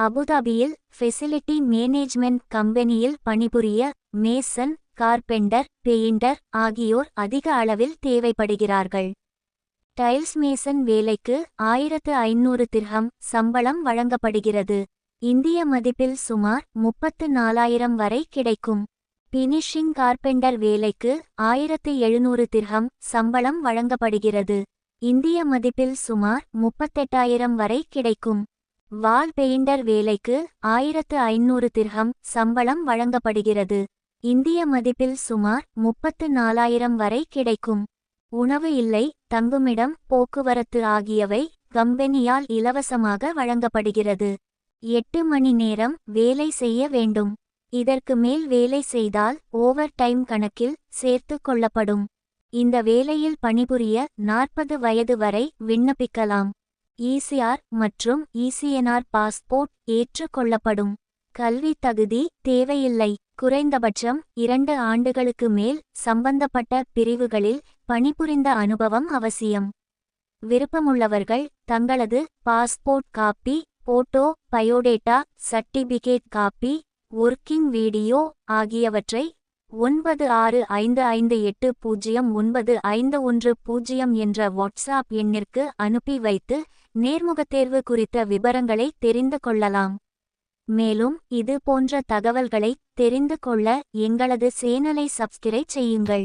அபுதாபியில் facility management கம்பெனியில் பணிபுரிய மேசன், கார்பெண்டர், பெயிண்டர் ஆகியோர் அதிக அளவில் தேவைப்படுகிறார்கள். டைல்ஸ் மேசன் வேலைக்கு 1500 திர்ஹம் சம்பளம் வழங்கப்படுகிறது. இந்திய மதிப்பில் சுமார் 34,000 வரை கிடைக்கும். பினிஷிங் கார்பெண்டர் வேலைக்கு 1700 திர்ஹம் சம்பளம் வழங்கப்படுகிறது. இந்திய மதிப்பில் சுமார் 38,000 வரை கிடைக்கும். வால் பெயிண்டர் வேலைக்கு 1500 திர்ஹம் சம்பளம் வழங்கப்படுகிறது. இந்திய மதிப்பில் சுமார் 34,000 வரை கிடைக்கும். உணவு இல்லை, தங்குமிடம், போக்குவரத்து ஆகியவை கம்பெனியால் இலவசமாக வழங்கப்படுகிறது. 8 மணி நேரம் வேலை செய்ய வேண்டும். இதற்கு மேல் வேலை செய்தால் ஓவர் டைம் கணக்கில் சேர்த்து கொள்ளப்படும். இந்த வேலையில் பணிபுரிய 40 வயது வரை விண்ணப்பிக்கலாம். ஈசிஆர் மற்றும் ஈசிஎன்ஆர் பாஸ்போர்ட் ஏற்று கொள்ளப்படும். கல்வி தகுதி தேவையில்லை. குறைந்தபட்சம் 2 ஆண்டுகளுக்கு மேல் சம்பந்தப்பட்ட பிரிவுகளில் பணிபுரிந்த அனுபவம் அவசியம். விருப்பமுள்ளவர்கள் தங்களது passport copy, photo, biodata, certificate copy, working video ஆகியவற்றை 9655809510 என்ற வாட்ஸ்ஆப் எண்ணிற்கு அனுப்பி வைத்து நேர்முகத் தேர்வு குறித்த விபரங்களை தெரிந்து கொள்ளலாம். மேலும் இது போன்ற தகவல்களை தெரிந்து கொள்ள எங்களது சேனலை சப்ஸ்கிரைப் செய்யுங்கள்.